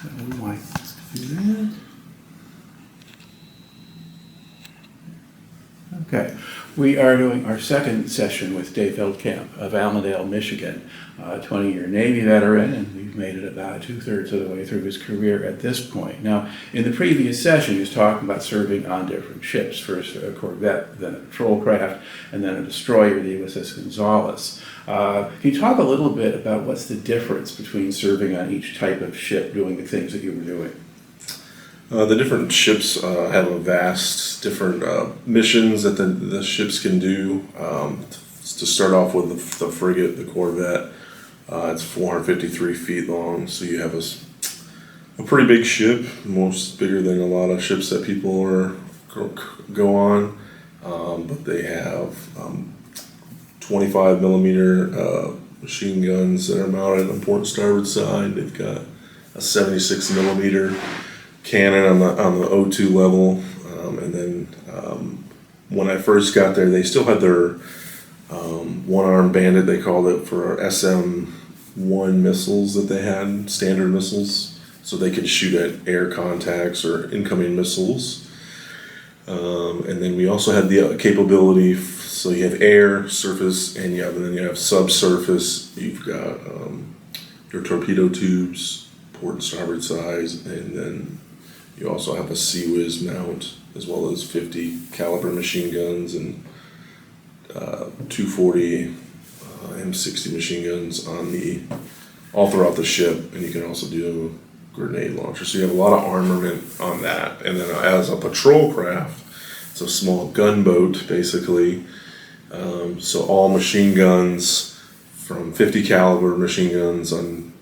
We might do that. Okay, we are doing our second session with Dave Veldkamp of Allendale, Michigan, a 20-year Navy veteran, and we've made it about 2/3 of the way through his career at this point. Now, in the previous session, he was talking about serving on different ships, first a corvette, then a patrol craft, and then a destroyer, the USS Gonzalez. Can you talk a little bit about what's the difference between serving on each type of ship, doing the things that you were doing? The different ships have a vast different missions that the ships can do. To start off with the frigate, the corvette, it's 453 feet long, so you have a pretty big ship, most bigger than a lot of ships that people go on. But they have 25 millimeter machine guns that are mounted on the port and starboard side. They've got a 76 millimeter cannon on the O2 level, and then when I first got there, they still had their one-arm bandit, they called it, for SM-1 missiles that they had, standard missiles, so they could shoot at air contacts or incoming missiles. And then we also had the capability, so you have air, surface, and then you have subsurface. You've got your torpedo tubes, port and starboard sides, and then you also have a CWIS mount, as well as 50 caliber machine guns and 240 M60 machine guns all throughout the ship, and you can also do a grenade launcher. So you have a lot of armament on that. And then as a patrol craft, it's a small gunboat basically. So all machine guns from 50 caliber machine guns on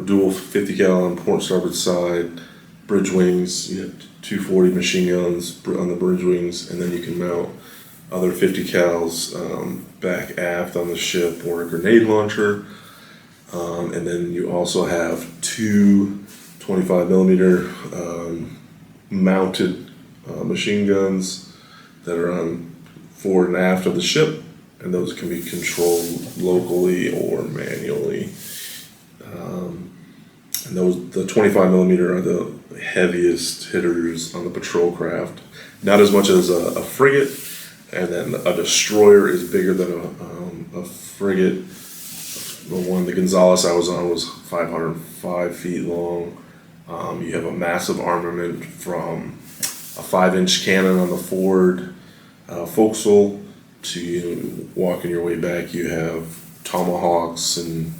dual 50 cal on port starboard side, bridge wings, you have 240 machine guns on the bridge wings, and then you can mount other 50 cals back aft on the ship, or a grenade launcher. And then you also have two 25 millimeter mounted machine guns that are on forward and aft of the ship, and those can be controlled locally or manually. And the 25 millimeter are the heaviest hitters on the patrol craft. Not as much as a frigate, and then a destroyer is bigger than a frigate. The Gonzalez I was on was 505 feet long. You have a massive armament from a 5-inch cannon on the forward forecastle to walking your way back. You have tomahawks and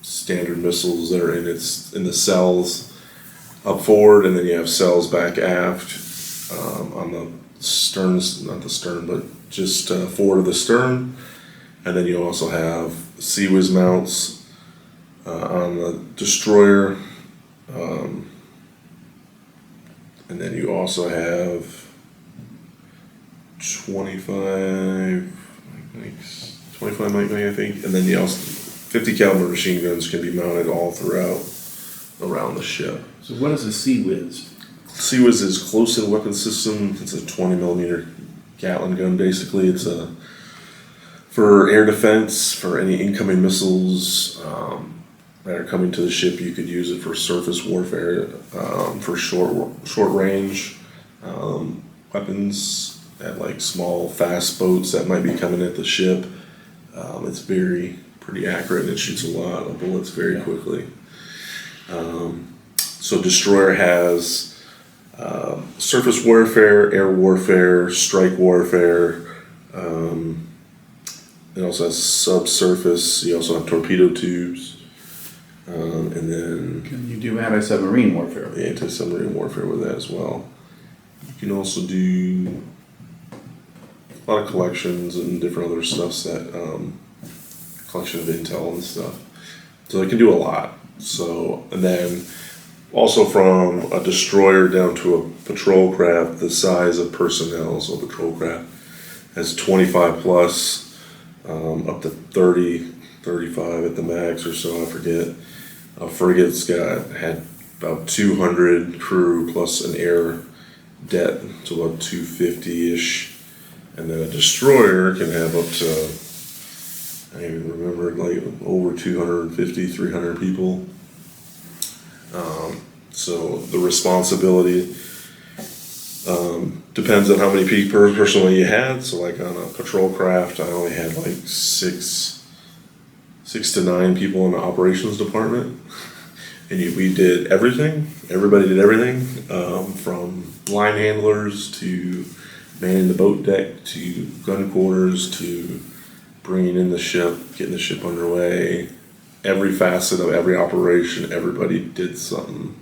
standard missiles that are in the cells up forward, and then you have cells back aft on the stern, not the stern, but just forward of the stern. And then you also have CWIS mounts on the destroyer, and then you also have 25 might be, I think, and then you also 50 caliber machine guns can be mounted all throughout around the ship. So what is a CWIS? CWIS is close-in weapon system. It's a 20 millimeter Gatling gun. Basically, it's for air defense, for any incoming missiles that are coming to the ship. You could use it for surface warfare, for short range weapons at like small fast boats that might be coming at the ship. It's pretty accurate, and it shoots a lot of bullets very quickly. So destroyer has surface warfare, air warfare, strike warfare. It also has subsurface. You also have torpedo tubes, and then Can you do anti-submarine warfare? Anti-submarine warfare with that as well. You can also do a lot of collections and different other stuffs that collection of intel and stuff. So it can do a lot. So, and then also from a destroyer down to a patrol craft, the size of personnel, so a patrol craft has 25 plus, up to 30, 35 at the max or so, I forget. A frigate's had about 200 crew plus an air det, so about 250-ish. And then a destroyer can have up to, I don't even remember, like over 250, 300 people. So the responsibility depends on how many people personally you had. So like on a patrol craft, I only had like six to nine people in the operations department, and we did everything. Everybody did everything, from line handlers to manning the boat deck to gun quarters to bringing in the ship, getting the ship underway. Every facet of every operation, everybody did something.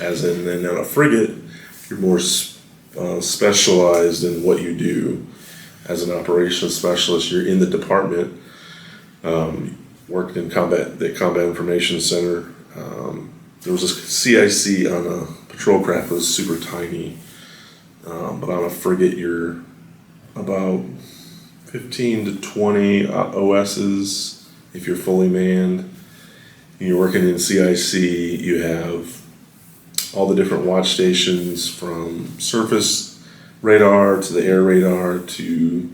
As in, then on a frigate, you're more specialized in what you do. As an operations specialist, you're in the department, worked in the Combat Information Center. There was a CIC on a patrol craft that was super tiny, but on a frigate, you're about 15 to 20 OSs if you're fully manned. And you're working in CIC, you have all the different watch stations from surface radar to the air radar to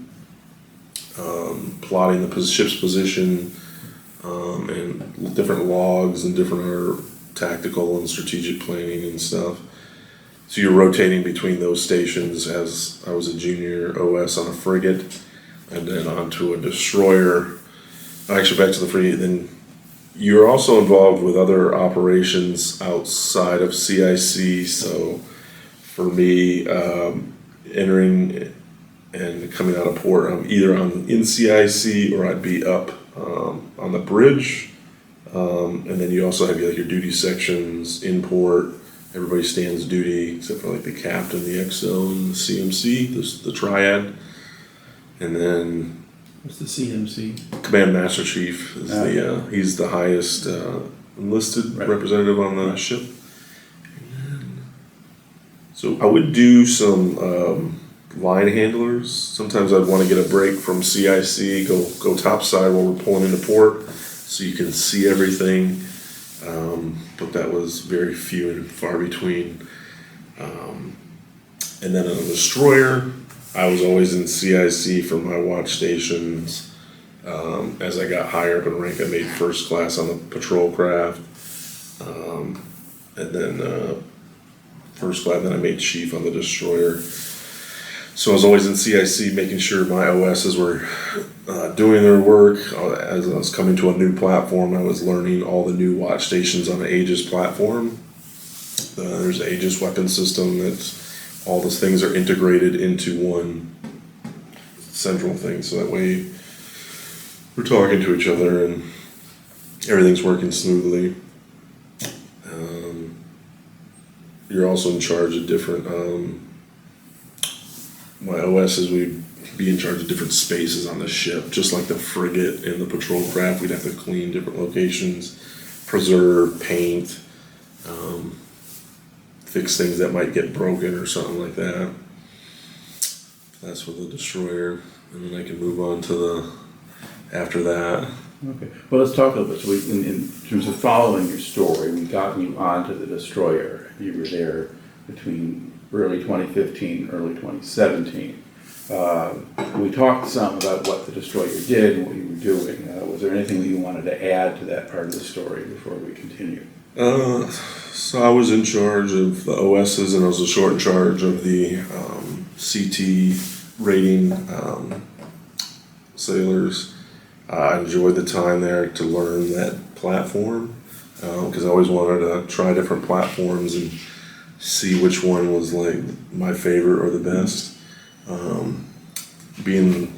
plotting the ship's position, and different logs and different tactical and strategic planning and stuff. So you're rotating between those stations. As I was a junior OS on a frigate and then onto a destroyer, actually back to the frigate. Then you're also involved with other operations outside of CIC. So for me, entering and coming out of port, I'm either in CIC or I'd be up on the bridge. And then you also have your duty sections in port. Everybody stands duty except for like the captain, the XO, and the CMC, the triad. And then What's the CMC? Command Master Chief is he's the highest enlisted representative on the ship. So I would do some line handlers. Sometimes I'd want to get a break from CIC, go topside while we're pulling into port, so you can see everything. But that was very few and far between. And then on a destroyer, I was always in CIC for my watch stations. As I got higher up in rank, I made first class on the patrol craft, and then first class. Then I made chief on the destroyer. So I was always in CIC, making sure my OSs were doing their work. As I was coming to a new platform, I was learning all the new watch stations on the Aegis platform. There's an Aegis weapon system that all those things are integrated into one central thing, so that way we're talking to each other and everything's working smoothly. You're also in charge of different, my OSs, we'd be in charge of different spaces on the ship, just like the frigate and the patrol craft. We'd have to clean different locations, preserve, paint, fix things that might get broken or something like that. That's with the destroyer, and then I can move on to after that. Okay, well, let's talk a little bit. So in terms of following your story, we got you onto the destroyer. You were there between early 2015 and early 2017. We talked some about what the destroyer did and what you were doing. Was there anything that you wanted to add to that part of the story before we continue? So I was in charge of the OSs, and I was in charge of the CT rating sailors. I enjoyed the time there to learn that platform, because I always wanted to try different platforms and see which one was like my favorite or the best. Being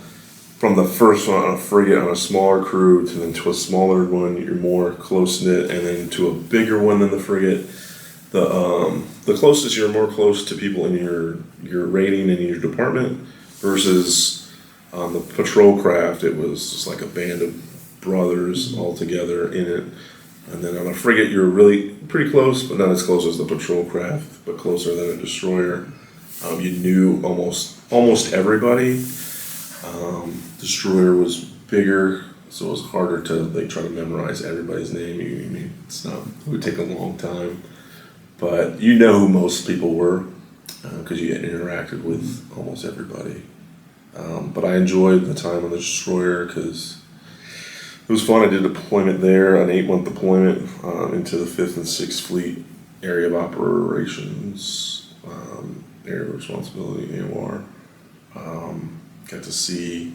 from the first one on a frigate on a smaller crew to then to a smaller one, you're more close knit, and then to a bigger one than the frigate. The closest, you're more close to people in your rating and in your department, versus on the patrol craft, it was just like a band of brothers all together in it. And then on a frigate, you're really pretty close, but not as close as the patrol craft, but closer than a destroyer. You knew almost everybody. Destroyer was bigger, so it was harder to try to memorize everybody's name. It would take a long time, but you know who most people were, because you interacted with almost everybody. But I enjoyed the time on the destroyer because it was fun. I did a deployment there, an 8-month deployment into the 5th and 6th Fleet area of operations, area of responsibility, AOR. Got to see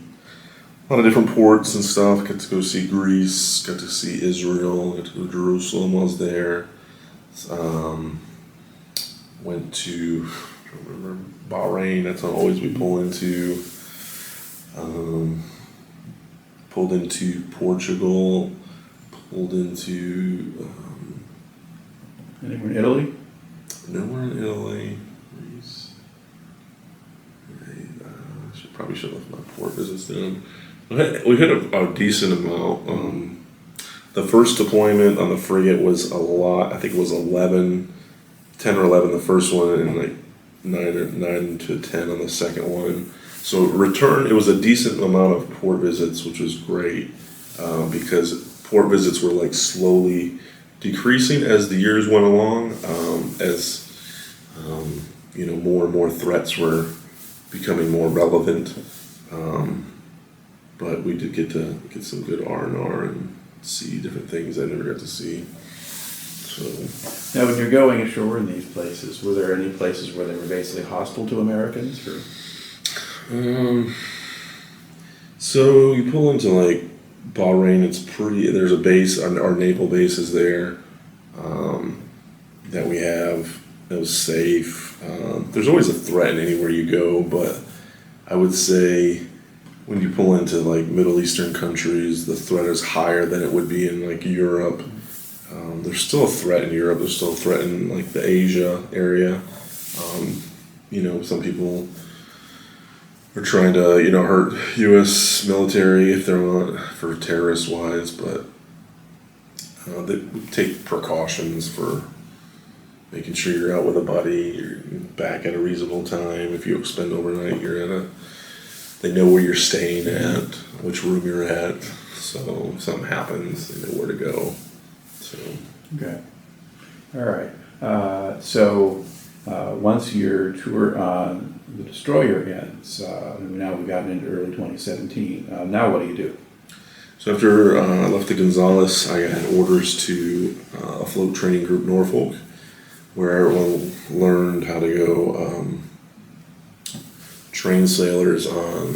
a lot of different ports and stuff. Got to go see Greece, got to see Israel, got to go to Jerusalem while I was there. Went to, I don't remember, Bahrain, that's what always we pull into. Pulled into Portugal, pulled into Anywhere in Italy? nowhere in Italy. Greece. Probably should have left my port visits down. We had a decent amount. The first deployment on the frigate was a lot. I think it was 10 or 11 the first one, and like 9 to 10 on the second one. So return, it was a decent amount of port visits, which was great, because port visits were like slowly decreasing as the years went along, as more and more threats were becoming more relevant. But we did get to get some good R&R and see different things I never got to see. So Now, when you're going ashore in these places, were there any places where they were basically hostile to Americans? Or? So you pull into like Bahrain, there's a base, our naval base is there, that we have, that was safe. There's always a threat anywhere you go, but I would say when you pull into like Middle Eastern countries, the threat is higher than it would be in like Europe. There's still a threat in Europe, there's still a threat in like the Asia area. Some people are trying to, hurt U.S. military if they're not for terrorist wise, but they take precautions for making sure you're out with a buddy, you're back at a reasonable time. If you spend overnight, they know where you're staying at, which room you're at. So if something happens, they know where to go. So. Okay. All right. So once your tour on the destroyer ends, now we've gotten into early 2017. Now what do you do? So after I left the Gonzalez, I had orders to a float training group, Norfolk, where everyone learned how to go train sailors on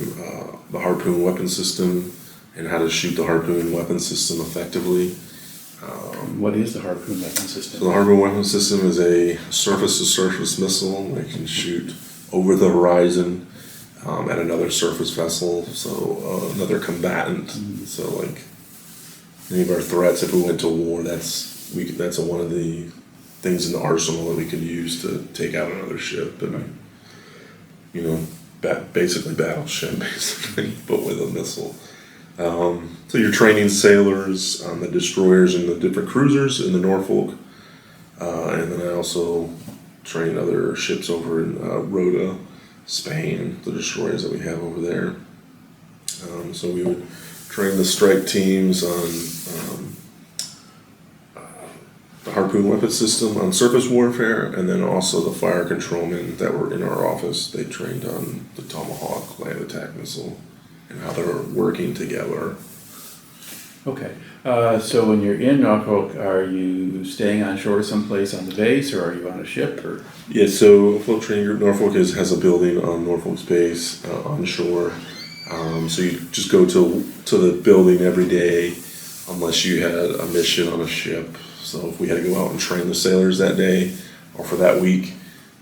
the harpoon weapon system and how to shoot the harpoon weapon system effectively. What is the harpoon weapon system? So the harpoon weapon system is a surface-to-surface missile that can shoot over the horizon at another surface vessel, so another combatant. So like any of our threats, if we went to war, that's one of the things in the arsenal that we could use to take out another ship, and basically battleship, but with a missile. So you're training sailors on the destroyers and the different cruisers in the Norfolk, and then I also train other ships over in Rota, Spain, the destroyers that we have over there. So we would train the strike teams on the harpoon weapon system on surface warfare, and then also the fire controlmen that were in our office, they trained on the Tomahawk land attack missile and how they're working together. Okay. So when you're in Norfolk, are you staying on shore someplace on the base, or are you on a ship? Or? Yeah, so Float Training Group Norfolk has a building on Norfolk's base on shore. So you just go to the building every day unless you had a mission on a ship. So if we had to go out and train the sailors that day or for that week,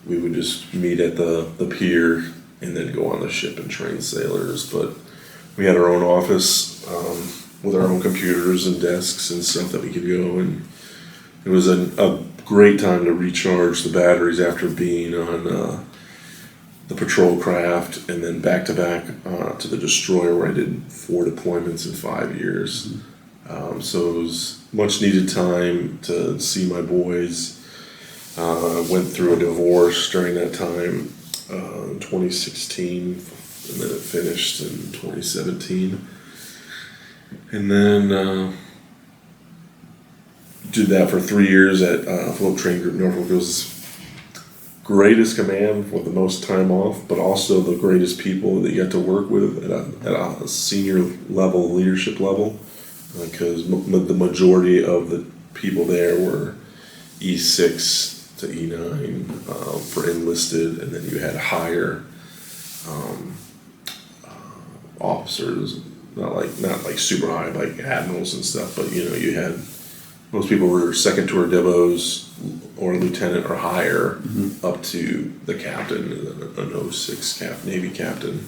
we would just meet at the pier and then go on the ship and train sailors. But we had our own office with our own computers and desks and stuff that we could go, and it was a great time to recharge the batteries after being on the patrol craft and then back to back to the destroyer, where I did 4 deployments in 5 years. So it was much needed time to see my boys. Went through a divorce during that time in 2016, and then it finished in 2017. And then did that for 3 years at Float Training Group Norfolk. It was greatest command with the most time off, but also the greatest people that you got to work with at a senior level, leadership level, because the majority of the people there were E6 to E9 for enlisted, and then you had higher officers, not like super high like admirals and stuff, but you had most people were second tour dibos or lieutenant or higher up to the captain, an 06 Navy captain.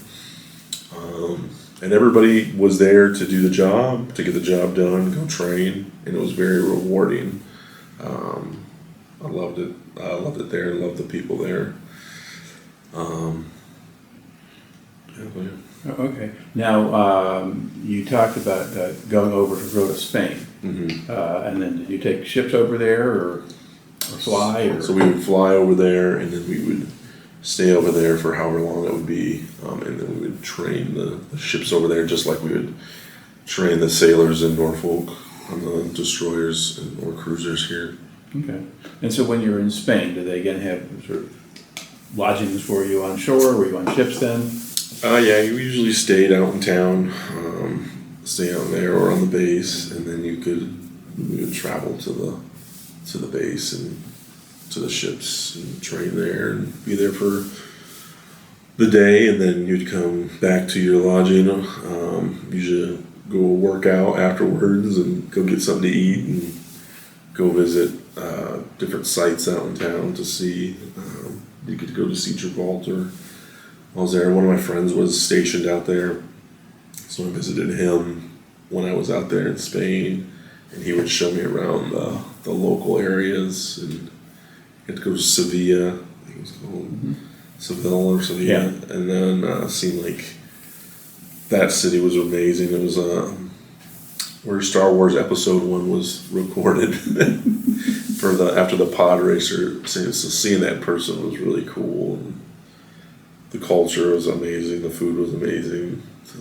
And everybody was there to do the job, to get the job done, go train, and it was very rewarding. I loved it. I loved it there. I loved the people there. Okay. Now, you talked about going over to go to Spain, and then did you take ships over there or fly? Or? So we would fly over there, and then we would stay over there for however long it would be, and then we would train the ships over there, just like we would train the sailors in Norfolk on the destroyers or cruisers here. Okay. And so when you were in Spain, did they again have sort of lodgings for you on shore? Were you on ships then? Yeah, you usually stayed out in town, stay out there or on the base, and then we would travel to the base and to the ships and train there and be there for the day, and then you'd come back to your lodging, usually go work out afterwards and go get something to eat and go visit different sites out in town to see. You could go to see Gibraltar. I was there. One of my friends was stationed out there, so I visited him when I was out there in Spain, and he would show me around the local areas, and get to go to Sevilla, I think it was called Seville or Sevilla, yeah. And then seemed like that city was amazing. It was where Star Wars Episode 1 was recorded after the pod racer. So seeing that in person was really cool. And the culture was amazing. The food was amazing. So.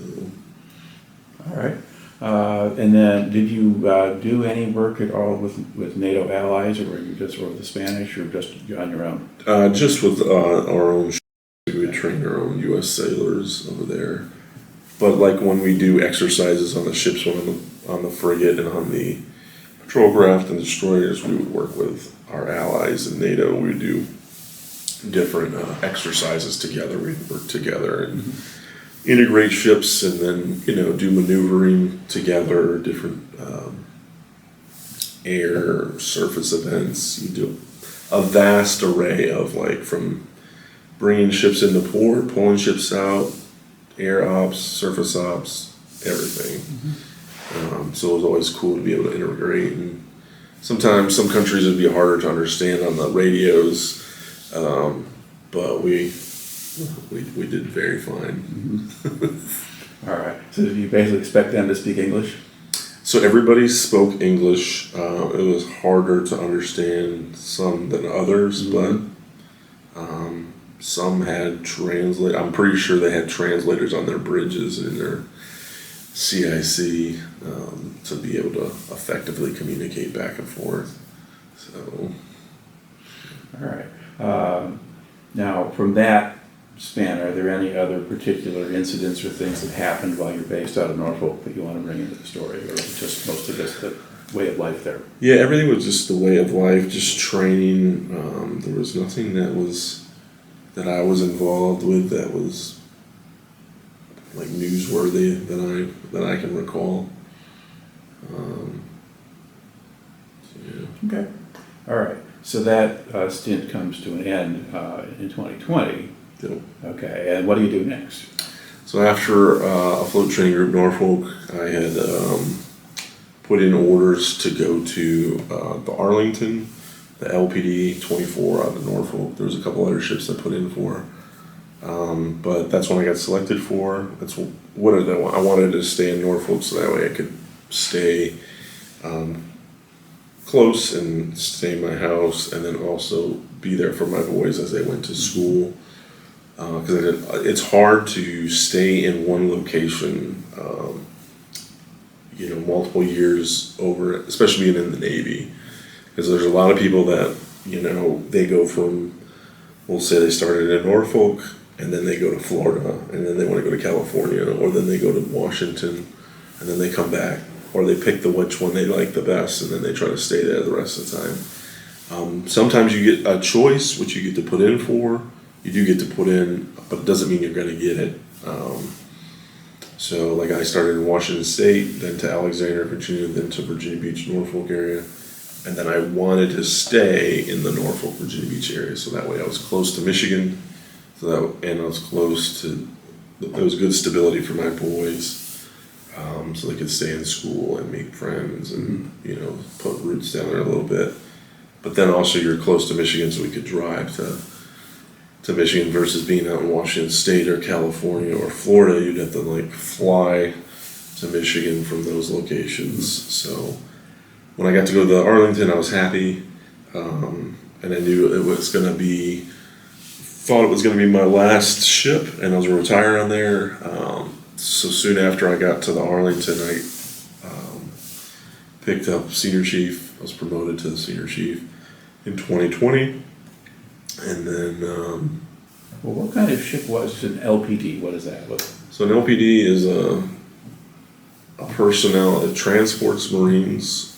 All right. And then did you do any work at all with NATO allies, or were you just with the Spanish, or just on your own? Just with our own ships. We would train our own U.S. sailors over there. But like when we do exercises on the ships, on the frigate and on the patrol craft and destroyers, we would work with our allies in NATO. We would do different exercises together. We'd work together and integrate ships, and then do maneuvering together, different air, surface events. You do a vast array of from bringing ships into port, pulling ships out, air ops, surface ops, everything. So it was always cool to be able to integrate. And sometimes some countries would be harder to understand on the radios, but we did very fine. All right. So did you basically expect them to speak English? So everybody spoke English. It was harder to understand some than others, but some had I'm pretty sure they had translators on their bridges and in their CIC to be able to effectively communicate back and forth. So. All right. Now, from that span, are there any other particular incidents or things that happened while you're based out of Norfolk that you want to bring into the story, or is it just most of just the way of life there? Yeah, everything was just the way of life, just training. There was nothing that I was involved with that was newsworthy that I can recall. Okay. All right. So that stint comes to an end in 2020. Yep. Okay. And what do you do next? So after a float training group Norfolk, I had put in orders to go to the Arlington, the LPD 24 out of Norfolk. There was a couple other ships I put in for. But that's when I got selected for. That's what I wanted to stay in Norfolk so that way I could stay close and stay in my house, and then also be there for my boys as they went to school. Because it's hard to stay in one location, multiple years over, especially being in the Navy. Because there's a lot of people that, they go from, we'll say they started in Norfolk, and then they go to Florida, and then they want to go to California, or then they go to Washington, and then they come back, or they pick which one they like the best, and then they try to stay there the rest of the time. Sometimes you get a choice, which you get to put in for. You do get to put in, but it doesn't mean you're going to get it. So like I started in Washington State, then to Alexandria, Virginia, then to Virginia Beach, Norfolk area. And then I wanted to stay in the Norfolk, Virginia Beach area. So that way I was close to Michigan. And I was close to, there was good stability for my boys. So they could stay in school and make friends and, you know, put roots down there a little bit. But then also you're close to Michigan, so we could drive to Michigan versus being out in Washington State or California or Florida. You'd have to like fly to Michigan from those locations. So when I got to go to Arlington, I was happy. And I knew it was going to be, thought it was going to be my last ship, and I was going to retire on there. So soon after I got to the Arlington, I picked up senior chief. I was promoted to the senior chief in 2020. And then... well, what kind of ship was an LPD? What is that? So an LPD is a personnel that transports Marines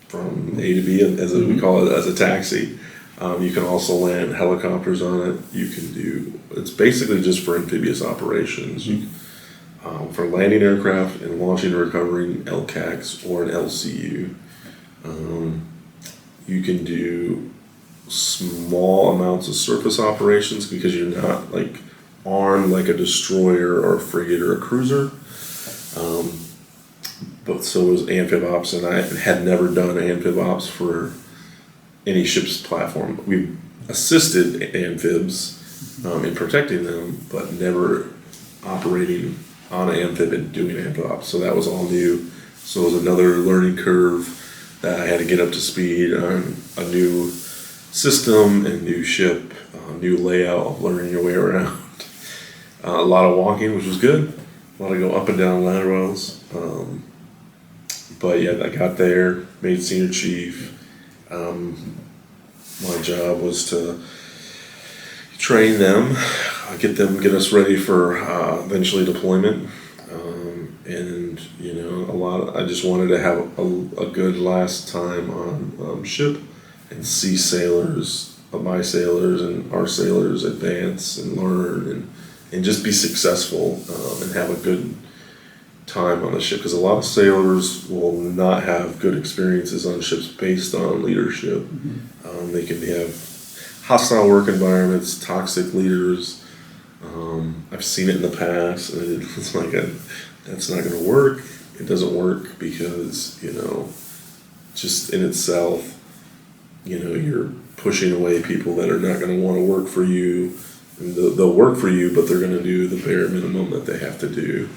from A to B, as we call it, as a taxi. You can also land helicopters on it. You can do, it's basically just for amphibious operations. For landing aircraft and launching and recovering LCACs or an LCU. You can do small amounts of surface operations because you're not like armed like a destroyer or a frigate or a cruiser. But so was amphib ops, and I had never done amphib ops for any ship's platform. We assisted amphibs in protecting them, but never operating on an amphib and doing amphib ops. So that was all new. So it was another learning curve that I had to get up to speed on a new system and new ship, new layout, learning your way around. A lot of walking, which was good. A lot of go up and down laterals. But yeah, I got there, made senior chief. My job was to train them, get us ready for eventually deployment. And you know, I just wanted to have a good last time on ship and see sailors, my sailors and our sailors advance and learn and just be successful and have a good time on the ship, because a lot of sailors will not have good experiences on ships based on leadership. They can have hostile work environments, toxic leaders. I've seen it in the past, and it's like that's not going to work. It doesn't work because, you know, just in itself, you know, you're pushing away people that are not going to want to work for you. And they'll work for you, but they're going to do the bare minimum that they have to do.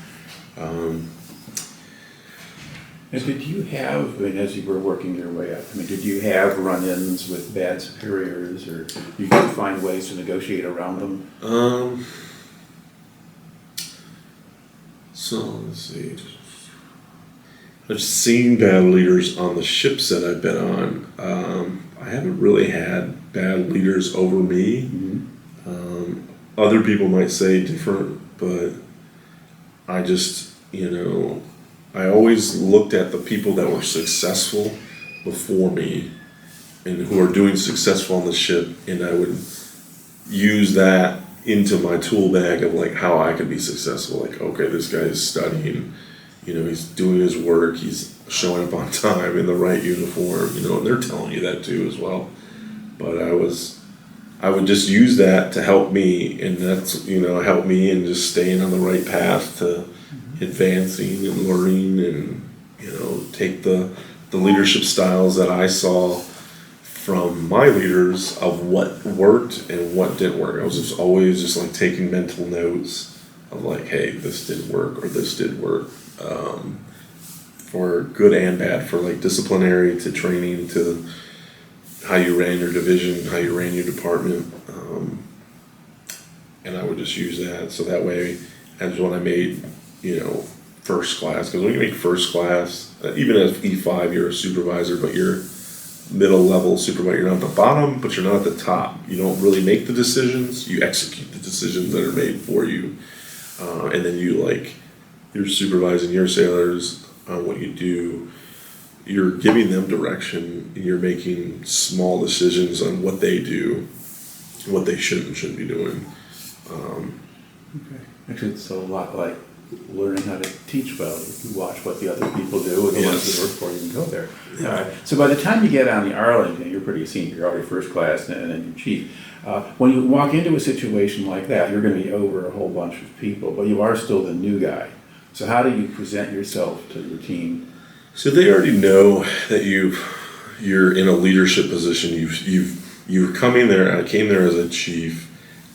And did you have, I mean, as you were working your way up, I mean, did you have run-ins with bad superiors, or you could find ways to negotiate around them? So let's see. I've seen bad leaders on the ships that I've been on. I haven't really had bad leaders over me. Other people might say different, but I just, you know, I always looked at the people that were successful before me and who are doing successful on the ship, and I would use that into my tool bag of like how I could be successful. Like, okay, this guy is studying, you know, he's doing his work, he's showing up on time in the right uniform, you know, and they're telling you that too as well. But I would just use that to help me, and that's, you know, help me in just staying on the right path to advancing and learning, and, you know, take the leadership styles that I saw from my leaders of what worked and what didn't work. I was just always just like taking mental notes of like, hey, this didn't work or this did work, for good and bad, for like disciplinary to training to how you ran your division, how you ran your department. And I would just use that. So that way, as when I made, you know, first class, because when you make first class, even as E5, you're a supervisor, but you're middle level supervisor. You're not at the bottom, but you're not at the top. You don't really make the decisions. You execute the decisions that are made for you. And then you're supervising your sailors on what you do. you're giving them direction, you're making small decisions on what they do, what they should and shouldn't be doing. Okay. Actually, it's a lot like learning how to teach well. You watch what the other people do and the ones that work for you and go there. Yeah. All right. So by the time you get on the Arlington, you're pretty senior. You're already first class and then you're chief. When you walk into a situation like that, you're going to be over a whole bunch of people, but you are still the new guy. So how do you present yourself to your team? So they already know that you're in a leadership position. You're coming there. I came there as a chief,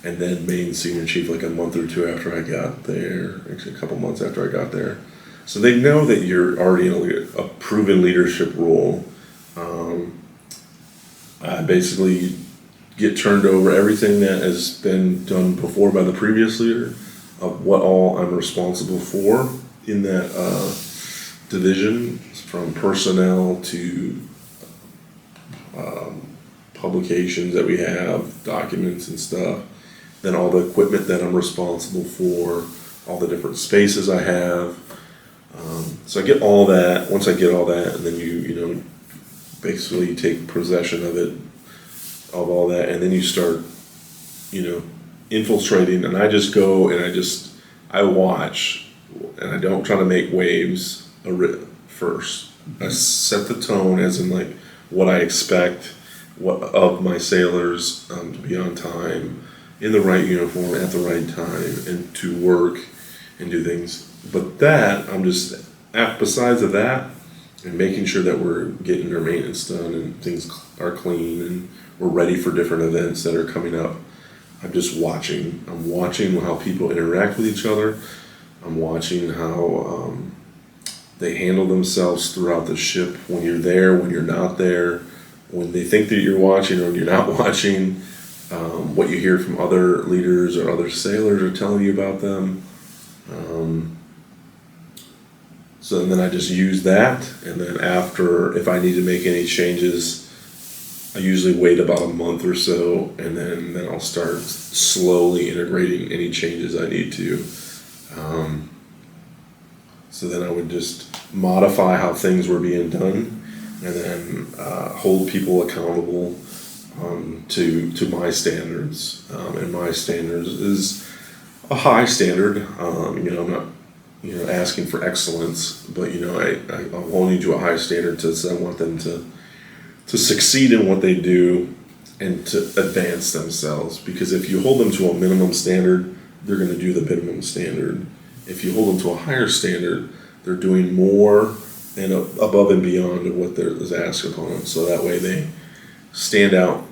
and then made senior chief like a month or two after I got there. Actually, a couple months after I got there. So they know that you're already in a proven leadership role. I basically get turned over everything that has been done before by the previous leader of what all I'm responsible for in that division, from personnel to publications that we have, documents and stuff, then all the equipment that I'm responsible for, all the different spaces I have. So I get all that. Once I get all that, and then you basically take possession of it, of all that, and then you start, infiltrating. And I just go and I watch, and I don't try to make waves first. I set the tone as in like what I expect of my sailors to be on time, in the right uniform, at the right time, and to work and do things. But that, I'm just, besides of that, and making sure that we're getting our maintenance done and things are clean and we're ready for different events that are coming up. I'm just watching. I'm watching how people interact with each other. I'm watching how they handle themselves throughout the ship, when you're there, when you're not there, when they think that you're watching or when you're not watching, what you hear from other leaders or other sailors are telling you about them. So then I just use that, and then after, if I need to make any changes, I usually wait about a month or so, and then I'll start slowly integrating any changes I need to. So then I would just modify how things were being done, and then hold people accountable to my standards. And my standards is a high standard. I'm not asking for excellence, but I'm holding to a high standard I want them to succeed in what they do and to advance themselves. Because if you hold them to a minimum standard, they're going to do the minimum standard. If you hold them to a higher standard, they're doing more and above and beyond of what is asked upon them. So that way they stand out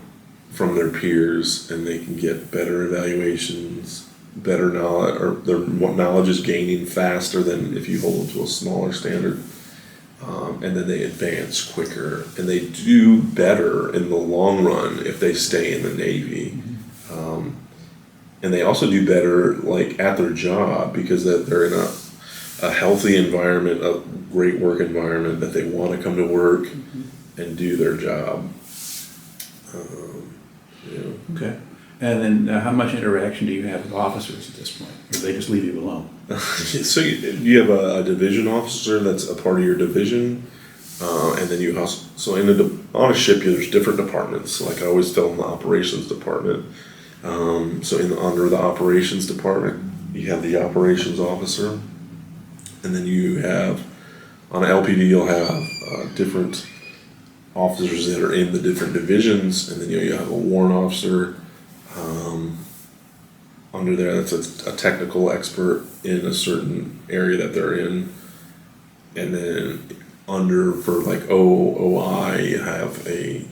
from their peers and they can get better evaluations, better knowledge, or their knowledge is gaining faster than if you hold them to a smaller standard. And then they advance quicker, and they do better in the long run if they stay in the Navy. And they also do better at their job because they're in a healthy environment, a great work environment, that they want to come to work and do their job. Okay. And then how much interaction do you have with officers at this point? Or do they just leave you alone? So you have a division officer that's a part of your division, and then you also, on a ship there's different departments. Like I always tell them, the operations department. So under the operations department, you have the operations officer, and then you have, on an LPD you'll have different officers that are in the different divisions, and then you have a warrant officer under there that's a technical expert in a certain area that they're in. And then for OI, you have a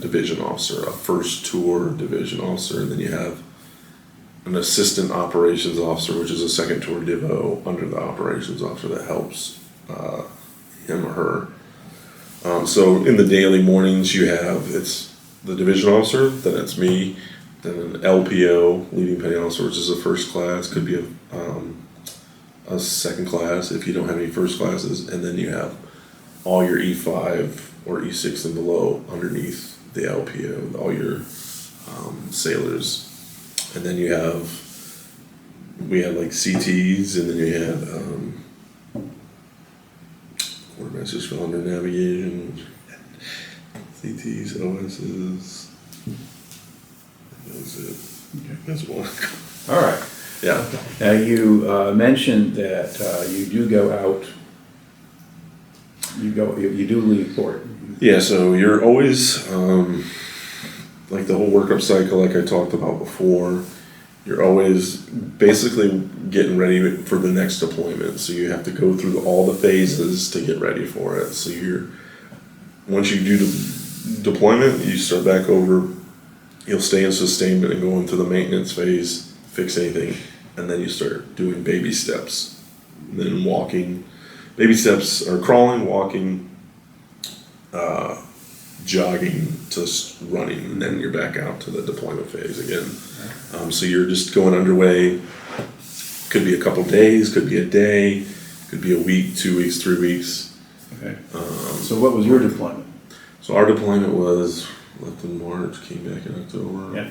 division officer, a first tour division officer, and then you have an assistant operations officer, which is a second tour divo under the operations officer that helps him or her. So in the daily mornings it's the division officer, then it's me, then an LPO, leading petty officer, which is a first class, could be a second class if you don't have any first classes, and then you have all your E5 or E6 and below underneath the LPO, all your sailors. And then we have CTs, and then you have I just fell under navigation. CTs, OSs. That's it. Okay. That's one. All right. Yeah. Now, you mentioned that you do go out, you do leave port. Yeah, so you're always, like the whole workup cycle, like I talked about before, you're always basically getting ready for the next deployment. So you have to go through all the phases to get ready for it. So once you do the deployment, you start back over, you'll stay in sustainment and go into the maintenance phase, fix anything, and then you start doing baby steps. And then walking, baby steps are crawling, walking, jogging to running, and then you're back out to the deployment phase again. So you're just going underway. Could be a couple days, could be a day, could be a week, 2 weeks, 3 weeks. Okay. So what was your deployment? So our deployment was left in March, came back in October. Yeah.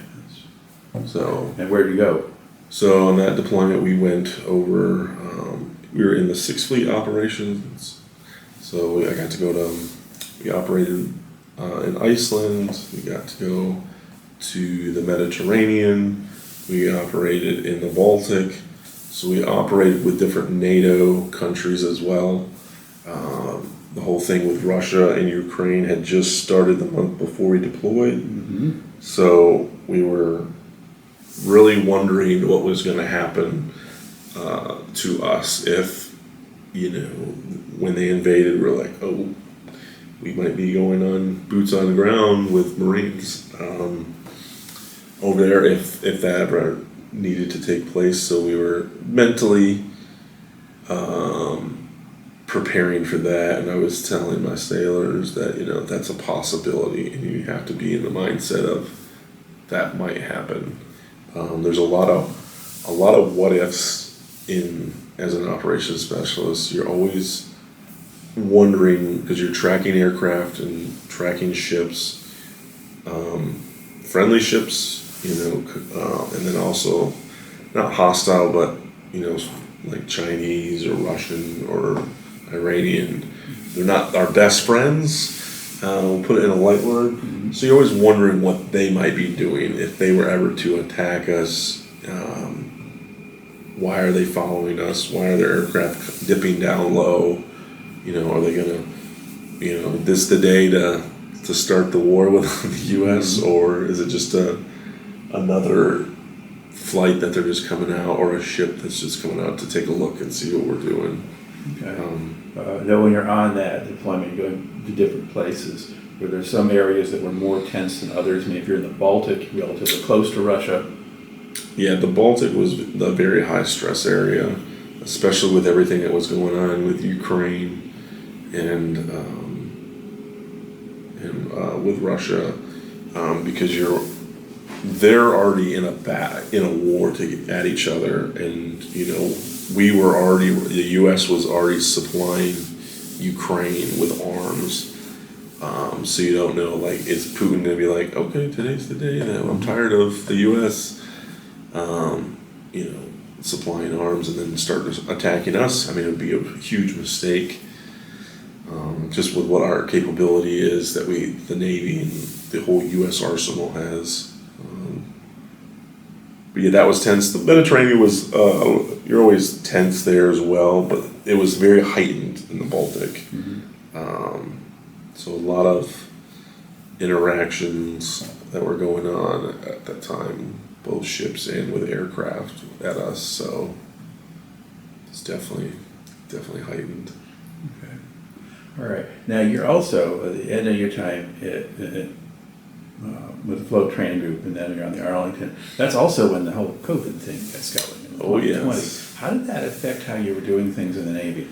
So. And where'd you go? So on that deployment, we went over. We were in the 6th Fleet operations. So I got to go to. We operated in Iceland. We got to go to the Mediterranean. We operated in the Baltic. So we operated with different NATO countries as well. The whole thing with Russia and Ukraine had just started the month before we deployed. Mm-hmm. So we were really wondering what was going to happen to us if, when they invaded, we're like, oh, we might be going on boots on the ground with Marines over there if that ever needed to take place. So we were mentally preparing for that, and I was telling my sailors that that's a possibility, and you have to be in the mindset of that might happen. There's a lot of what ifs as an operations specialist. You're always wondering, because you're tracking aircraft and tracking ships, friendly ships, and then also not hostile, but like Chinese or Russian or Iranian. They're not our best friends. We'll put it in a light word. Mm-hmm. So you're always wondering what they might be doing if they were ever to attack us. Why are they following us? Why are their aircraft dipping down low? Are they gonna, this the day to start the war with the U.S. or is it just another flight that they're just coming out, or a ship that's just coming out to take a look and see what we're doing? Okay. Now, when you're on that deployment, you're going to different places. Were there some areas that were more tense than others? I mean, if you're in the Baltic, relatively close to Russia. Yeah, the Baltic was the very high stress area, especially with everything that was going on with Ukraine and with Russia, because they're already in a war at each other, and the U.S. was already supplying Ukraine with arms. So you don't know, like, is Putin gonna be like, okay, today's the day that I'm tired of the U.S. Supplying arms and then start attacking us? I mean, it would be a huge mistake. Just with what our capability is that the Navy and the whole U.S. arsenal has. But yeah, that was tense. The Mediterranean was, you're always tense there as well, but it was very heightened in the Baltic. Mm-hmm. So a lot of interactions that were going on at that time, both ships and with aircraft at us. So it's definitely heightened. Okay. All right. Now you're also at the end of your time with the float training group, and then you're on the Arlington. That's also when the whole COVID thing gets going. In 2020. Yes. How did that affect how you were doing things in the Navy?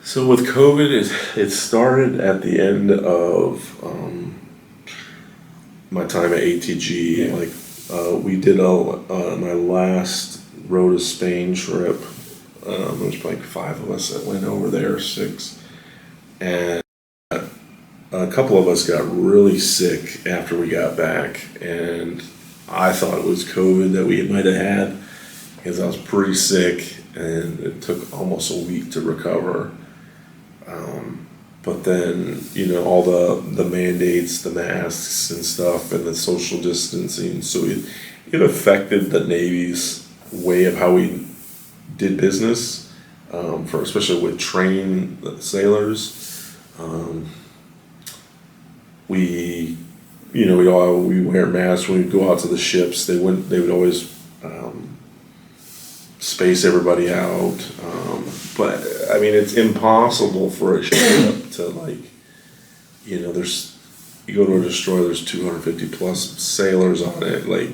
So with COVID, it started at the end of my time at ATG. Yeah. Like we did my last road to Spain trip. There was like 5 of us that went over there, 6, and a couple of us got really sick after we got back, and I thought it was COVID that we might have had because I was pretty sick, and it took almost a week to recover. But then, all the mandates, the masks and stuff, and the social distancing, so it affected the Navy's way of how we did business, for especially with training sailors. We wear masks when we go out to the ships. They would always space everybody out. But I mean, it's impossible for a ship to you go to a destroyer, there's 250 plus sailors on it. Like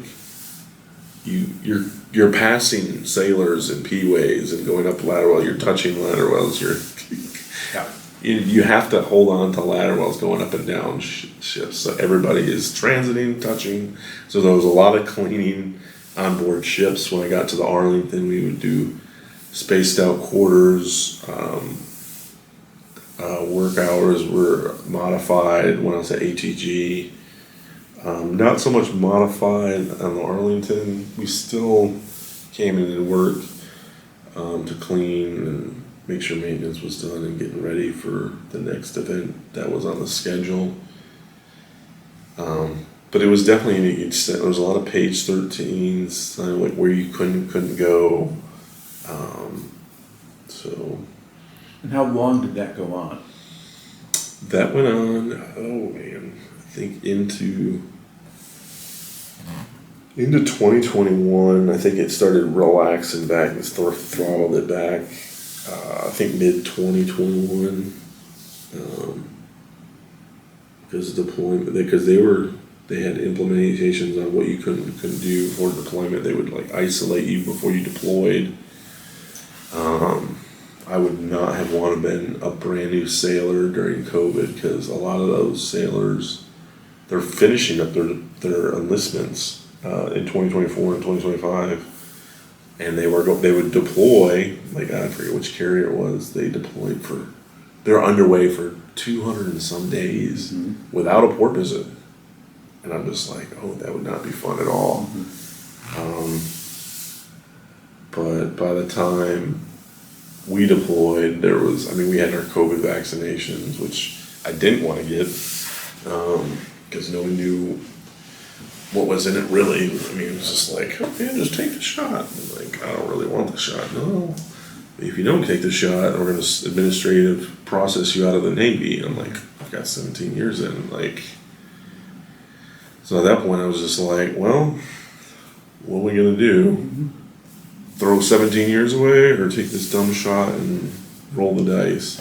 you're passing sailors in P-ways and going up ladder wells. You're touching ladder wells. You have to hold on to ladder wells going up and down ships. So everybody is transiting, touching. So there was a lot of cleaning on board ships. When I got to the Arlington, we would do spaced out quarters. Work hours were modified when I was at ATG. Not so much modified on the Arlington. We still came in and worked to clean and make sure maintenance was done and getting ready for the next event that was on the schedule. But it was definitely, there was a lot of page 13s, like where you couldn't go. And how long did that go on? That went on, I think into 2021. I think it started relaxing back and throttled it back. I think mid 2021, because they had implementations on what you couldn't do for deployment. They would isolate you before you deployed. I would not have wanted to been a brand new sailor during COVID, because a lot of those sailors, they're finishing up their enlistments in 2024 and 2025, and they would deploy. I forget which carrier it was. They're underway for 200 and some days without a port visit, and I'm just like, that would not be fun at all. But by the time we deployed, we had our COVID vaccinations, which I didn't want to get, because no one knew what was in it really. I mean, it was just like, just take the shot. I don't really want the shot. No, if you don't take the shot, we're going to administrative process you out of the Navy. I'm like, I've got 17 years in. So at that point, I was just like, well, what are we going to do? Throw 17 years away, or take this dumb shot and roll the dice?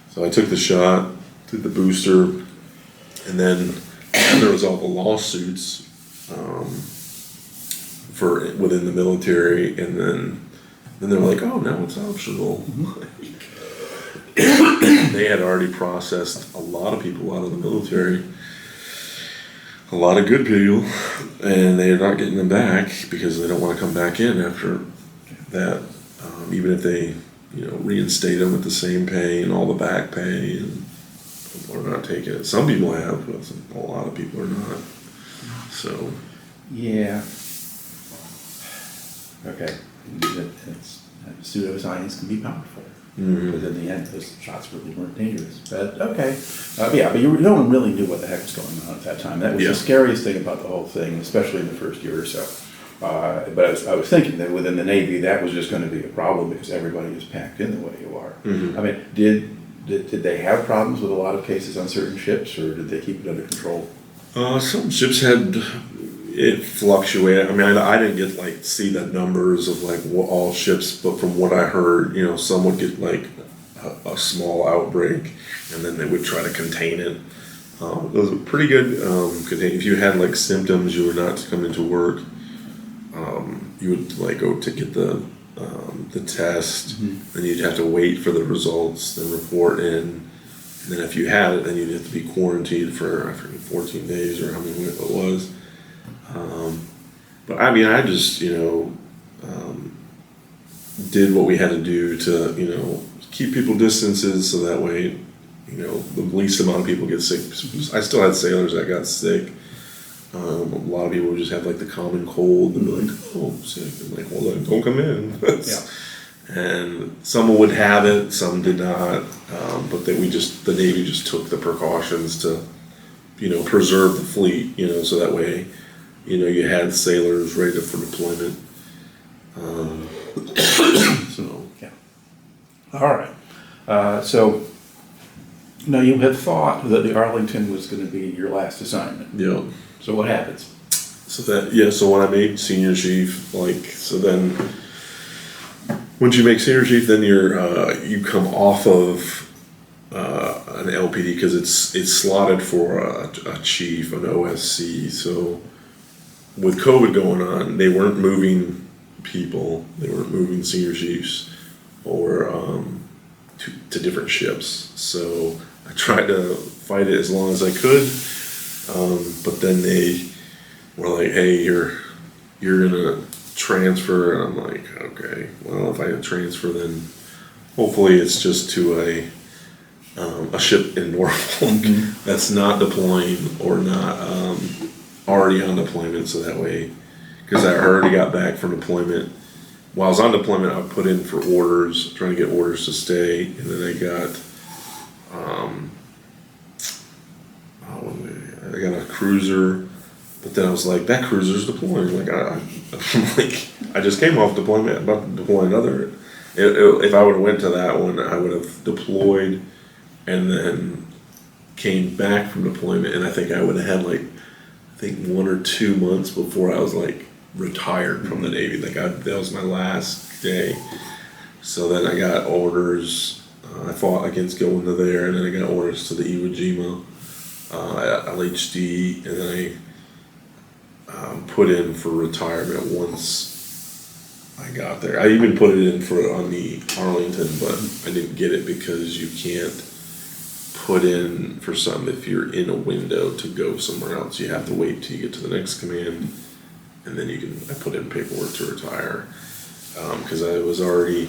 So I took the shot, took the booster, and then there was all the lawsuits for within the military, and then they're like, now it's optional. They had already processed a lot of people out of the military, a lot of good people, and they're not getting them back because they don't want to come back in after that, even if they reinstate them with the same pay and all the back pay, and people are not taking it. Some people have, but a lot of people are not. So yeah, okay, pseudoscience can be powerful. But in the end, those shots really weren't dangerous. But okay, but no one really knew what the heck was going on at that time. That was the scariest thing about the whole thing, especially in the first year or so. But I was thinking that within the Navy, that was just going to be a problem because everybody is packed in the way you are. I mean, did they have problems with a lot of cases on certain ships, or did they keep it under control? Some ships had it fluctuated. I mean, I didn't get see the numbers of all ships, but from what I heard, some would get a small outbreak, and then they would try to contain it. It was a pretty good contain. If you had symptoms, you were not to come into work. You would go to get the test, and you'd have to wait for the results, then report in, and then if you had it, then you'd have to be quarantined for 14 days or how many it was. But I mean, I just did what we had to do to keep people distances, so that way the least amount of people get sick. I still had sailors that got sick. A lot of people would just have the common cold and be like, sick. I'm like, well, then don't come in. and some would have it, some did not. But the Navy just took the precautions to, preserve the fleet, so that way, you had sailors ready for deployment. So Yeah. All right. So now you had thought that the Arlington was going to be your last assignment. yeah. So what happens? So when I made senior chief, then once you make senior chief, then you come off of an LPD because it's slotted for a chief, an OSC. So with COVID going on, they weren't moving people, they weren't moving senior chiefs or to different ships. So I tried to fight it as long as I could, but then they were like, "Hey, you're gonna transfer," and I'm like, "Okay, well, if I transfer, then hopefully it's just to a ship in Norfolk that's not deploying or not already on deployment, so that way, because I already got back from deployment. While I was on deployment, I put in for orders, trying to get orders to stay, and then I got a cruiser. But then I was like, that cruiser's deploying. I just came off deployment, I'm about to deploy another. If I would have went to that one, I would have deployed and then came back from deployment, and I think I would have had 1 or 2 months before I was retired from the Navy. That was my last day. So then I got orders. I fought against going to there, and then I got orders to the Iwo Jima at LHD, and then I put in for retirement once I got there. I even put it in on the Arlington, but I didn't get it because you can't put in for something if you're in a window to go somewhere else. You have to wait till you get to the next command, and then I put in paperwork to retire because I was already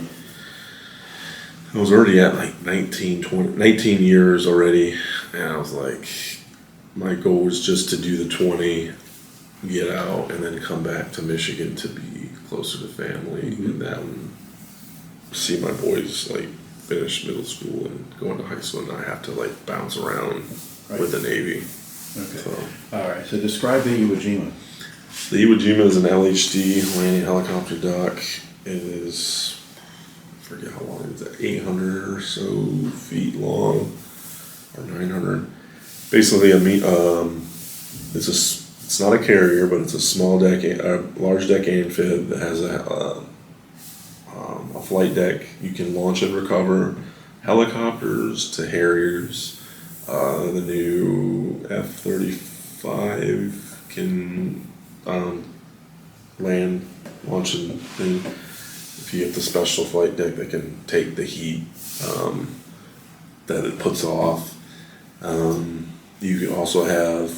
at 19 years already, and I was like, my goal was just to do the 20, get out, and then come back to Michigan to be closer to family, and then see my boys finish middle school and go into high school, and I have to bounce around with the Navy. Okay. So, all right. So describe the Iwo Jima. the Iwo Jima is an LHD landing helicopter dock. It is, I forget how long it is, 800 or so feet long, or 900. Basically, it's not a carrier, but it's a large deck amphib that has a flight deck. You can launch and recover helicopters to Harriers. The new F-35 can land, launch, and thing. If you get the special flight deck that can take the heat that it puts off. You can also have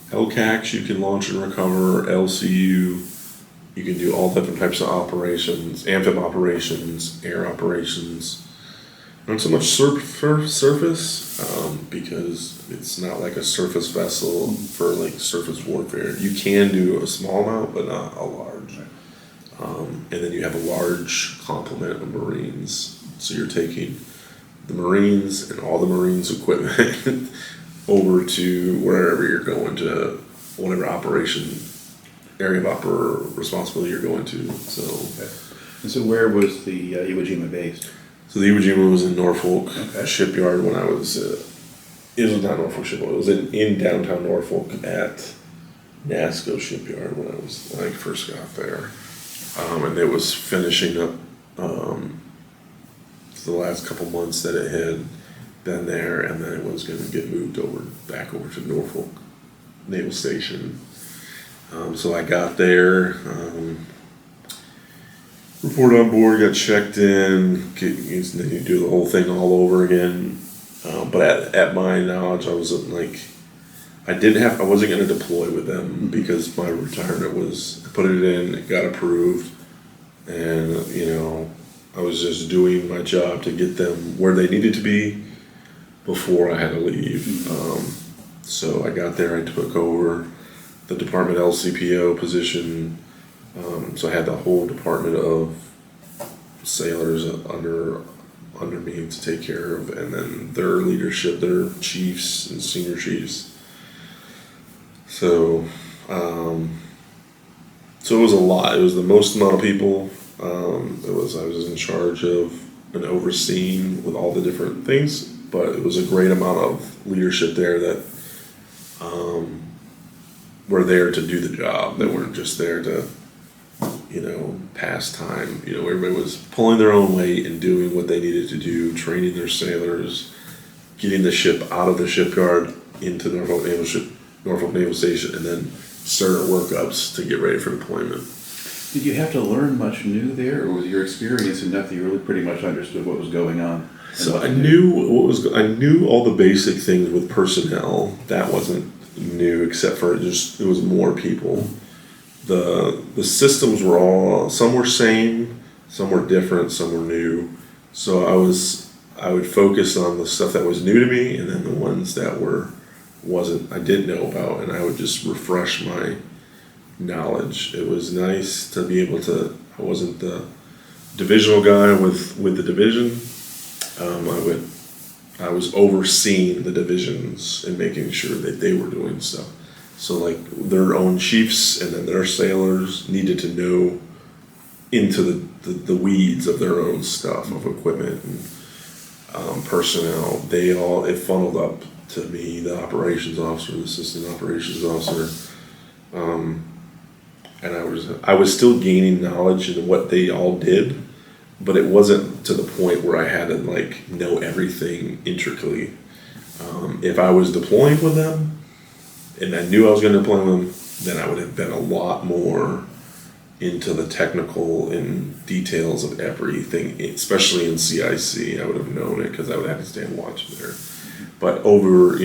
LCACs you can launch and recover, LCU. You can do all different types of operations, amphib operations, air operations. Not so much surface, because it's not like a surface vessel for surface warfare. You can do a small amount, but not a large. And then you have a large complement of Marines. So you're taking the Marines and all the Marines equipment over to wherever you're going to, whatever area of responsibility you're going to. So, okay. And so where was the Iwo Jima based? So the Iwo Jima was in Norfolk Okay. shipyard when I was, it was not Norfolk shipyard, it was in downtown Norfolk at NASCO shipyard when I first got there. And it was finishing up the last couple months that it had been there, and then it was going to get moved back over to Norfolk Naval Station. So I got there, reported on board, got checked in, then you do the whole thing all over again. But at my knowledge, I wasn't I wasn't going to deploy with them because my retirement was, I put it in, it got approved, and I was just doing my job to get them where they needed to be before I had to leave. So I got there, I took over the department LCPO position. So I had the whole department of sailors under me to take care of, and then their leadership, their chiefs and senior chiefs. So, so it was a lot. It was the most amount of people. I was in charge of and overseeing with all the different things, but it was a great amount of leadership there that were there to do the job. They weren't just there to, pass time. Everybody was pulling their own weight and doing what they needed to do, training their sailors, getting the ship out of the shipyard into Norfolk Naval Station, and then started workups to get ready for deployment. Did you have to learn much new there, or was your experience enough that you really pretty much understood what was going on? So I knew all the basic things with personnel. That wasn't new, except for it was more people. The systems were some were same, some were different, some were new. So I would focus on the stuff that was new to me, and then the ones that I didn't know about, and I would just refresh my knowledge. It was nice to be able to. I wasn't the divisional guy with the division. I was overseeing the divisions and making sure that they were doing stuff. So like their own chiefs and then their sailors needed to know into the weeds of their own stuff, of equipment and personnel. It funneled up to me, the operations officer, the assistant operations officer. And I was still gaining knowledge in what they all did, but it wasn't to the point where I had to know everything intricately. If I was deploying with them, and I knew I was going to deploy with them, then I would have been a lot more into the technical and details of everything, especially in CIC. I would have known it because I would have to stand watch there. But over,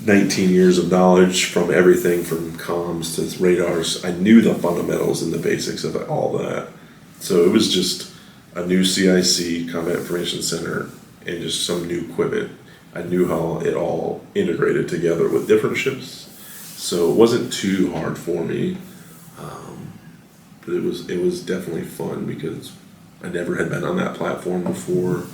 19 years of knowledge from everything from comms to radars, I knew the fundamentals and the basics of all that. So it was just a new CIC, Combat Information Center, and just some new equipment. I knew how it all integrated together with different ships. So it wasn't too hard for me. But it was definitely fun because I never had been on that platform before.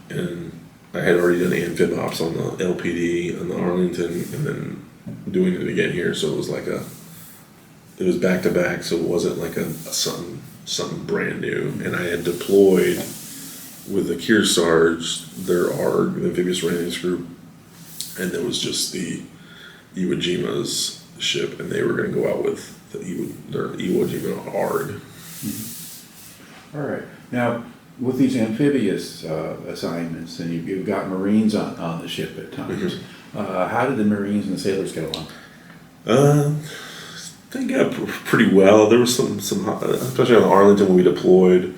And I had already done amphib ops on the LPD, on the Arlington, and then doing it again here. So it was it was back to back, so it wasn't like something brand new. And I had deployed with the Kearsarge, their ARG, the Amphibious Readiness Group, and there was just the Iwo Jima's ship, and they were going to go out with their Iwo Jima ARG. Mm-hmm. All right. Now, with these amphibious assignments, and you've got Marines on the ship at times, how did the Marines and the sailors get along? They got pretty well. There was some especially on the Arlington when we deployed.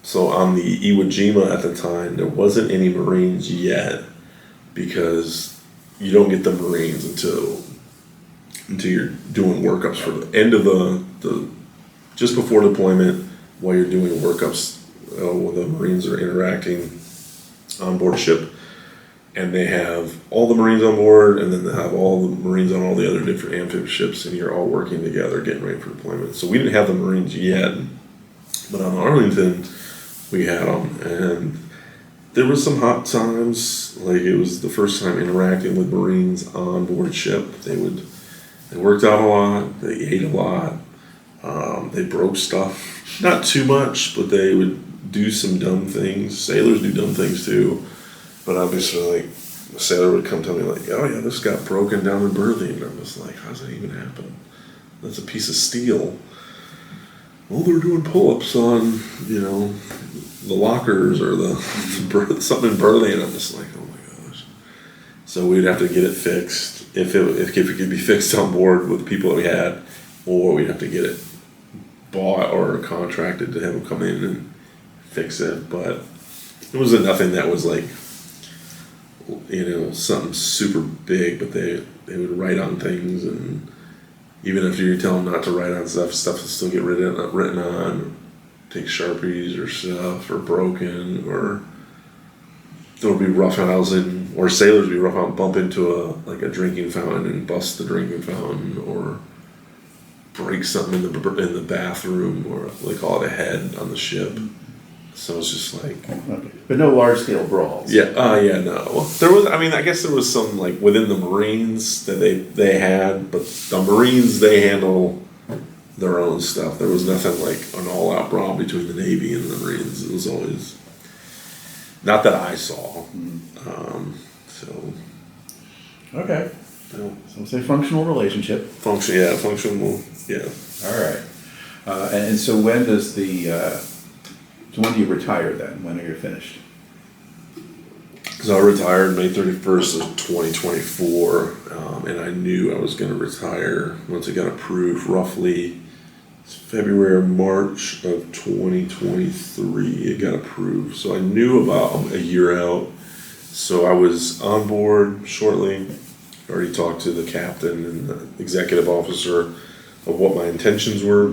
So on the Iwo Jima at the time, there wasn't any Marines yet because you don't get the Marines until you're doing workups for the end of the just before deployment, while you're doing workups when the Marines are interacting on board ship. And they have all the Marines on board, and then they have all the Marines on all the other different amphib ships, and you're all working together, getting ready for deployment. So we didn't have the Marines yet, but on Arlington, we had them. And there was some hot times, it was the first time interacting with Marines on board ship. They worked out a lot, they ate a lot, they broke stuff, not too much, but they would do some dumb things. Sailors do dumb things too. But obviously, a sailor would come tell me, oh yeah, this got broken down in berthing. And I'm just like, how's that even happen? That's a piece of steel. Well, they're doing pull-ups on, the lockers or something in berthing. And I'm just like, oh my gosh. So we'd have to get it fixed. If it could be fixed on board with the people that we had, or we'd have to get it bought or contracted to have them come in and fix it. But it wasn't nothing that was something super big, but they would write on things, and even if you tell them not to write on stuff will still get written on, take Sharpies or stuff, or broken, or there'll be roughhousing, or sailors will be roughhousing, bump into a drinking fountain and bust the drinking fountain, or break something in the bathroom, or they call it a head on the ship. So it's just like, Okay. But no large-scale brawls? yeah, no. Well, there was, I mean, I guess there was some, like, within the Marines that they had, but the Marines, they handle their own stuff. There was nothing like an all-out brawl between the Navy and the Marines. It was always, not that I saw. So. Okay. No. So we'll say functional relationship. Functional, yeah. All right. And so when does so when do you retire then? When are you finished? So I retired May 31st of 2024, and I knew I was going to retire once it got approved, roughly February or March of 2023, it got approved. So I knew about a year out. So I was on board shortly. I already talked to the captain and the executive officer of what my intentions were.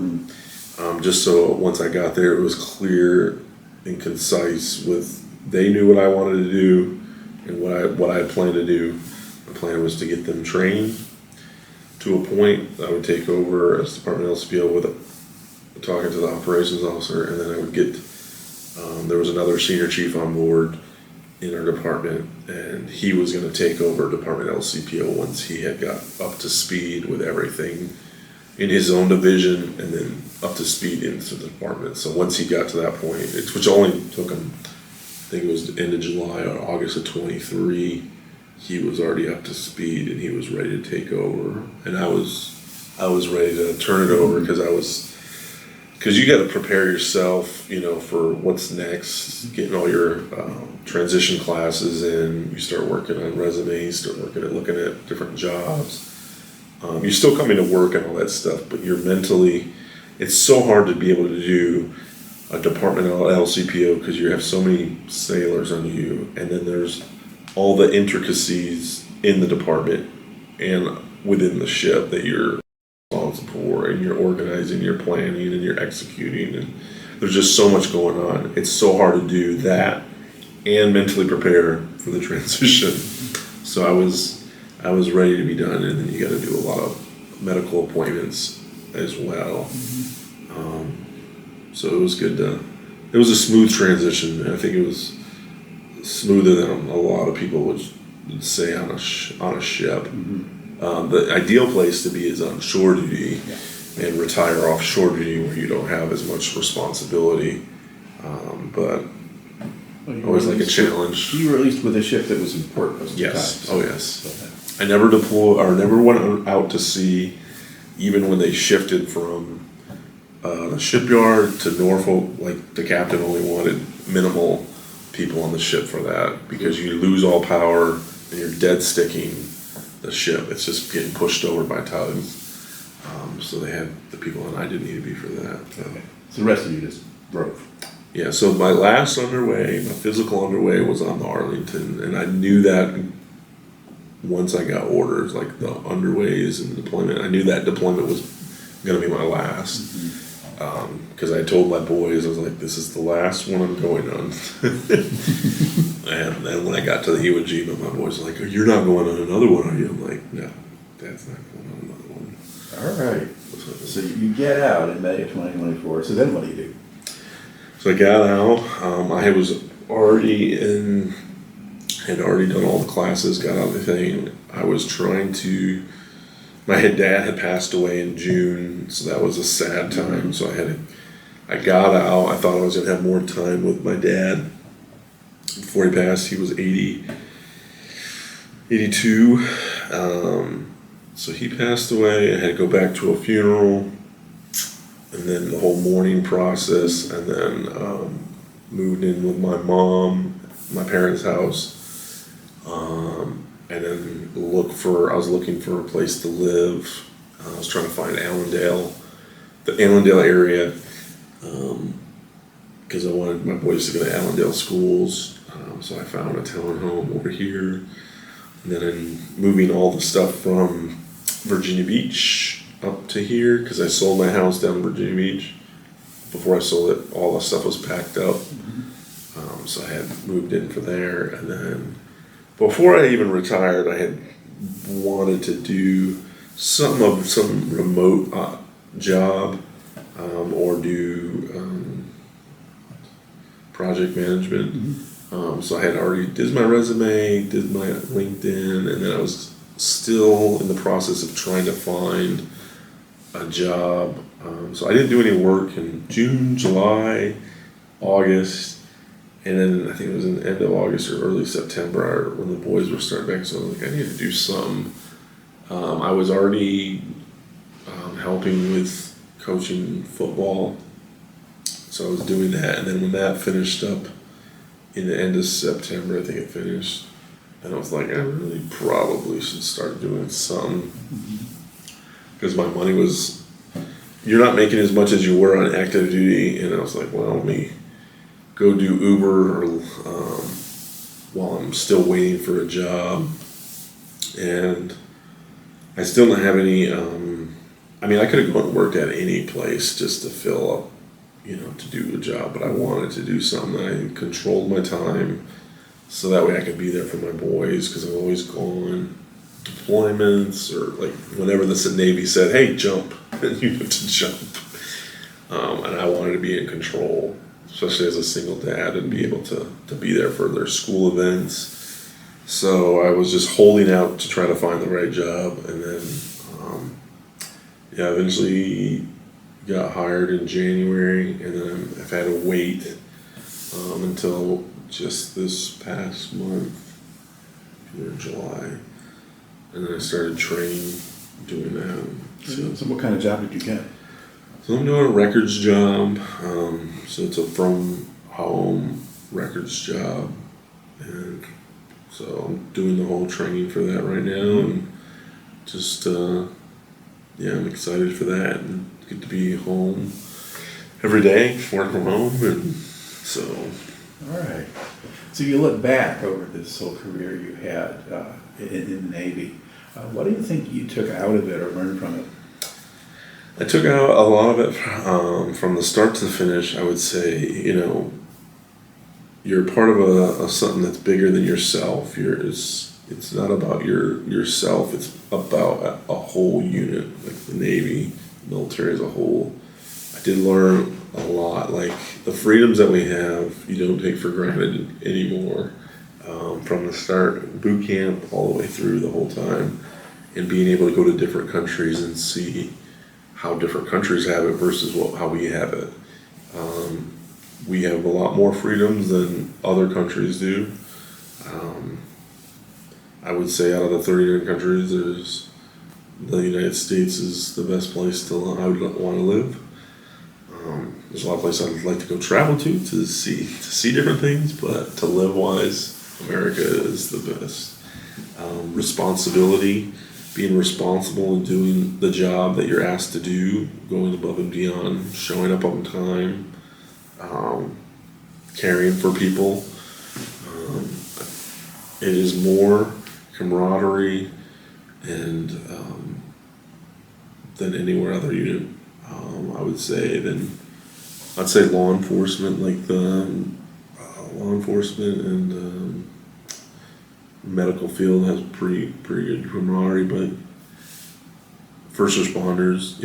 Just so once I got there, it was clear and concise they knew what I wanted to do and what I planned to do. My plan was to get them trained to a point. I would take over as Department LCPO with talking to the operations officer, and then I would get, there was another senior chief on board in our department, and he was going to take over Department LCPO once he had got up to speed with everything in his own division, and then up to speed into the department. So once he got to that point, which only took him, I think it was the end of July or August of 23, he was already up to speed and he was ready to take over. And I was ready to turn it over because you got to prepare yourself, for what's next, getting all your transition classes in. You start working on resumes, start looking at different jobs. You're still coming to work and all that stuff, but you're mentally, it's so hard to be able to do a department LCPO because you have so many sailors on you, and then there's all the intricacies in the department and within the ship that you're responsible for, and you're organizing, you're planning, and you're executing, and there's just so much going on. It's so hard to do that and mentally prepare for the transition. So I was ready to be done, and then you got to do a lot of medical appointments as well. So it was good it was a smooth transition, and I think it was smoother than a lot of people would say on a ship. The ideal place to be is on shore duty, and retire off shore duty where you don't have as much responsibility. But always like a challenge. You were at least with a ship that was important most of the time. Yes. Oh yes. I never never went out to sea, even when they shifted from the shipyard to Norfolk. Like, the captain only wanted minimal people on the ship for that, because you lose all power and you're dead sticking the ship. It's just getting pushed over by tugs. So they had the people, and I didn't need to be for that. Okay. So the rest of you just drove. Yeah, so my last underway, my physical underway, was on the Arlington, and I knew that once I got orders, like the underways and the deployment, I knew that deployment was going to be my last. Because I told my boys, I was like, this is the last one I'm going on. And then when I got to the Iwo Jima, my boys were like, oh, you're not going on another one, are you? I'm like, no, Dad's not going on another one. All right. So you get out in May of 2024. So then what do you do? So I got out. I was already had already done all the classes, got out of the thing. I was trying to. My dad had passed away in June, so that was a sad time. So I got out. I thought I was gonna have more time with my dad before he passed. He was 82. So he passed away. I had to go back to a funeral, and then the whole mourning process, and then moved in with my mom, my parents' house, and then I was looking for a place to live. I was trying to find the Allendale area, because I wanted my boys to go to Allendale schools. So I found a townhome over here, and then I'm moving all the stuff from Virginia Beach up to here, because I sold my house down in Virginia Beach. Before I sold it, all the stuff was packed up. So I had moved in for there, and then before I even retired, I had wanted to do some remote job or do project management. So I had already did my resume, did my LinkedIn, and then I was still in the process of trying to find a job. So I didn't do any work in June, July, August, and then I think it was in the end of August or early September when the boys were starting back. So I was like, I need to do some. I was already helping with coaching football, so I was doing that. And then when that finished up in the end of September, I think it finished, and I was like, I really probably should start doing some, because my money was, you're not making as much as you were on active duty, and I was like, well, let me go do Uber or, while I'm still waiting for a job. And I still don't have any, I mean, I could have gone and worked at any place just to fill up, to do a job, but I wanted to do something that I controlled my time so that way I could be there for my boys, because I've always gone deployments or like whenever the Navy said, hey, jump, and you have to jump. And I wanted to be in control, especially as a single dad, and be able to be there for their school events. So I was just holding out to try to find the right job, and then eventually got hired in January, and then I've had to wait until just this past month, in July, and then I started training, doing that. So what kind of job did you get? So I'm doing a records job, so it's a from home records job, and so I'm doing the whole training for that right now, and just I'm excited for that, and get to be home every day, work from home, and so. All right. So you look back over this whole career you had in the Navy. What do you think you took out of it or learned from it? I took out a lot of it from the start to the finish. I would say, you're part of a something that's bigger than yourself. It's not about yourself. It's about a whole unit, like the Navy, military as a whole. I did learn a lot. Like the freedoms that we have, you don't take for granted anymore. From the start, boot camp, all the way through the whole time, and being able to go to different countries and see how different countries have it versus how we have it. We have a lot more freedoms than other countries do. I would say out of the 39 countries, the United States is the best place I would want to live. There's a lot of places I'd like to go travel to see different things, but to live wise, America is the best. Responsibility, being responsible and doing the job that you're asked to do, going above and beyond, showing up on time, caring for people. It is more camaraderie and than anywhere other unit. I would say law enforcement, like the law enforcement and medical field has pretty good camaraderie, but first responders,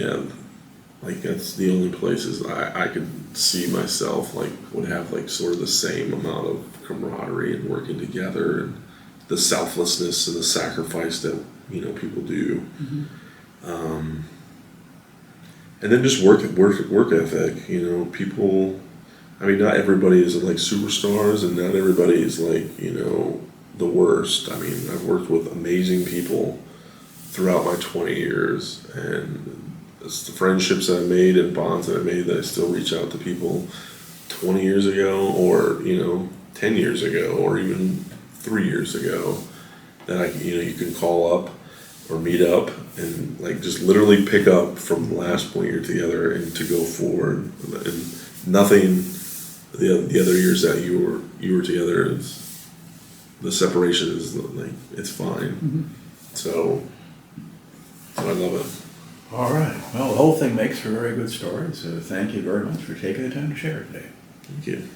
like that's the only places I could see myself would have sort of the same amount of camaraderie and working together, and the selflessness and the sacrifice that people do. And then just work ethic. People. I mean, not everybody is like superstars, and not everybody is the worst. I mean, I've worked with amazing people throughout my 20 years, and it's the friendships that I made and bonds that I made that I still reach out to people 20 years ago, or 10 years ago, or even 3 years ago, that you can call up or meet up and just literally pick up from the last point you're together and to go forward. And nothing the other years that you were together, the separation is it's fine. So I love it. All right. Well, the whole thing makes for a very good story, so thank you very much for taking the time to share it today. Thank you.